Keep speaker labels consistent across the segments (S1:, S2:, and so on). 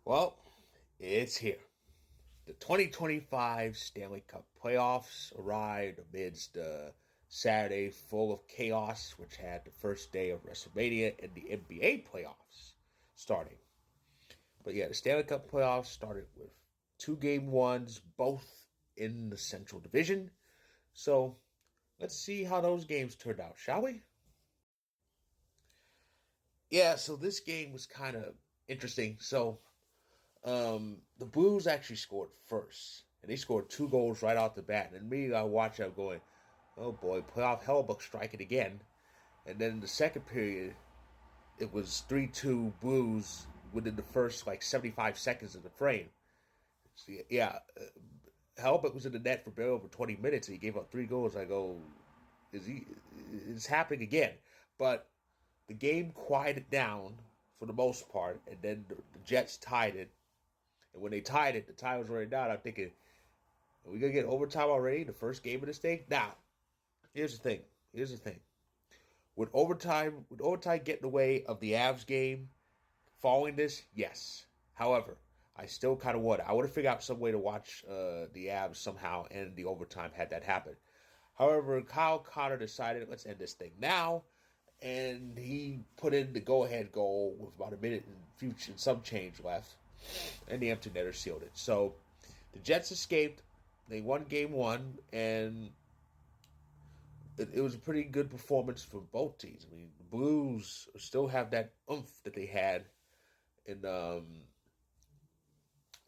S1: Well, it's here. The 2025 Stanley Cup playoffs arrived amidst a Saturday full of chaos, which had the first day of WrestleMania and the NBA playoffs starting. But yeah, the Stanley Cup playoffs started with two game ones, both in the Central Division. So let's see how those games turned out, shall we? Yeah, so this game was kind of interesting. The Blues actually scored first, and they scored two goals right off the bat. And immediately I watch out going, oh boy, playoff Hellbuck striking again. And then in the second period, it was 3-2 Blues within the first like 75 seconds of the frame. So, yeah, Hellbuck was in the net for barely over 20 minutes, and he gave up three goals. I go, it's happening again. But the game quieted down for the most part, and then the Jets tied it. And when they tied it, the time was already down. I'm thinking, are we going to get overtime already? The first game of this thing? Now, here's the thing. Would overtime get in the way of the Avs game following this? Yes. However, I still kind of would. I would have figured out some way to watch the Avs somehow end the overtime had that happen. However, Kyle Connor decided, let's end this thing now. And he put in the go-ahead goal with about a minute and some change left. And the empty netter sealed it. So the Jets escaped. They won game one, and it was a pretty good performance for both teams. I mean, the Blues still have that oomph that they had in to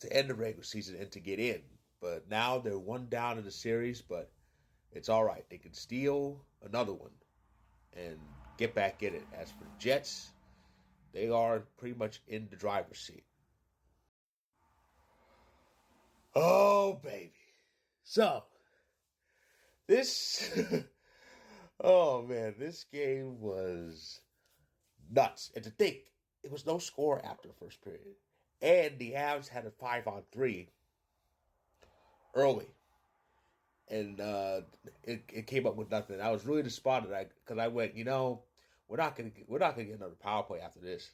S1: end the regular season and to get in. But now they're one down in the series, but it's all right. They can steal another one and get back in it. As for the Jets, they are pretty much in the driver's seat. Oh, baby. So, this, oh man, this game was nuts. And to think, it was no score after the first period. And the Avs had a 5-on-3 early. And it came up with nothing. I was really despondent because I went, we're not gonna get another power play after this.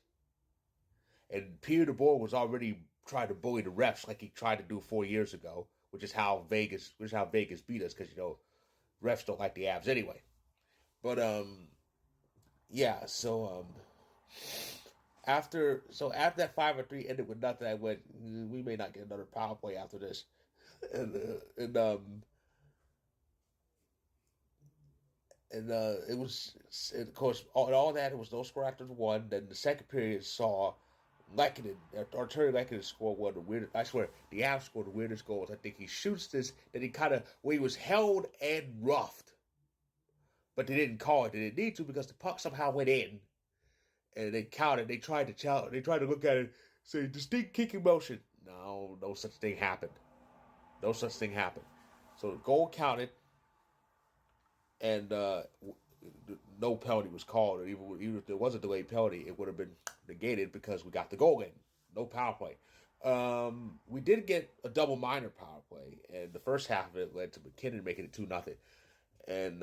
S1: And Peter DeBoer was already trying to bully the refs like he tried to do 4 years ago, which is how Vegas beat us because refs don't like the Avs anyway. But yeah. After that 5-3 ended with nothing, I went, we may not get another power play after this, and it was, and of course, all that, it was no score after the one. Then the second period saw Lehkonen, or Terry Lehkonen scored one of the weirdest. I swear, the Avs scored the weirdest goals. I think he shoots this, that where he was held and roughed, but they didn't call it. They didn't need to because the puck somehow went in, and they counted. They tried to challenge. They tried to look at it, say distinct kicking motion. No, no such thing happened. No such thing happened. So the goal counted, and no penalty was called. Or even if there was a delayed penalty, it would have been negated because we got the goal in. No power play. We did get a double minor power play, and the first half of it led to McKinnon making it 2-0. And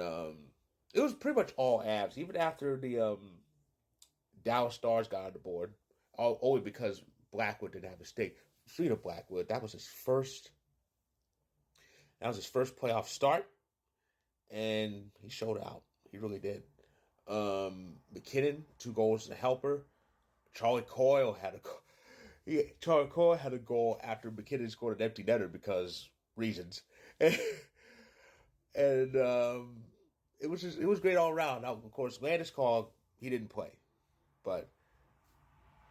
S1: it was pretty much all Avs, even after the Dallas Stars got on the board, only because Blackwood didn't have a stake. Speaking of Blackwood, that was his first playoff start, and he showed out. He really did. McKinnon, 2 goals and a helper. Charlie Coyle had a goal after McKinnon scored an empty netter because reasons, and it was great all around. Now, of course, Landeskog, he didn't play, but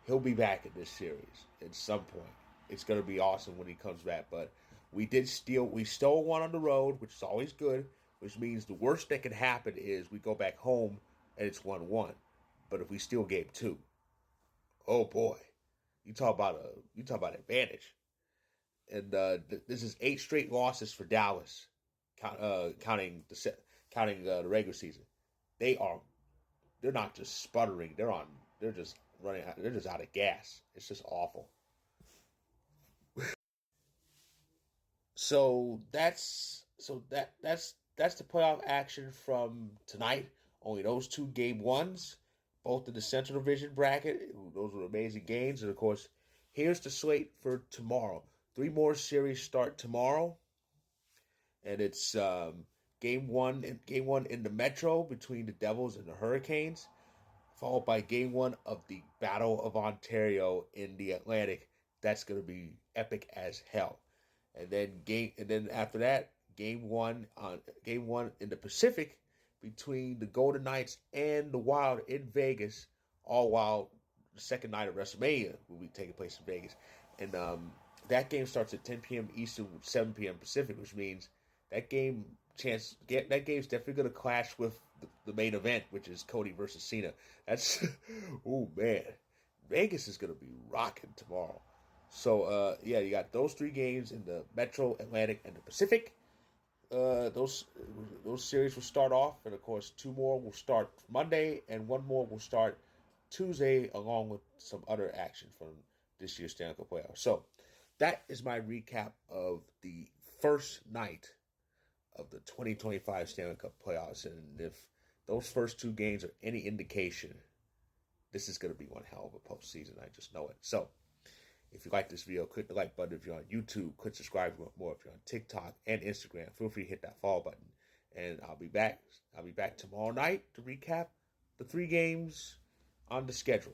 S1: he'll be back in this series at some point. It's going to be awesome when he comes back. But we stole one on the road, which is always good, which means the worst that can happen is we go back home and it's 1-1. But if we steal game two, oh boy, you talk about advantage. And this is 8 straight losses for Dallas, counting the regular season. They're not just sputtering. They're just running. They're just out of gas. It's just awful. So that's the playoff action from tonight. Only those two game ones, both in the Central Division bracket. Those were amazing games, and of course, here's the slate for tomorrow. 3 more series start tomorrow, and it's game one in the Metro between the Devils and the Hurricanes, followed by game one of the Battle of Ontario in the Atlantic. That's gonna be epic as hell. And then after that, game one in the Pacific between the Golden Knights and the Wild in Vegas, all while the second night of WrestleMania will be taking place in Vegas. And that game starts at 10 p.m. Eastern, 7 p.m. Pacific, which means that game's definitely going to clash with the main event, which is Cody versus Cena. That's oh man, Vegas is going to be rocking tomorrow. So yeah, you got those 3 games in the Metro, Atlantic, and the Pacific. Those series will start off, and of course, 2 more will start Monday, and 1 more will start Tuesday, along with some other action from this year's Stanley Cup playoffs. So that is my recap of the first night of the 2025 Stanley Cup playoffs, and if those first 2 games are any indication, this is going to be one hell of a postseason. I just know it. So if you like this video, click the like button. If you're on YouTube, click subscribe if you want more. If you're on TikTok and Instagram, feel free to hit that follow button. And I'll be back tomorrow night to recap the 3 games on the schedule.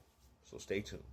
S1: So stay tuned.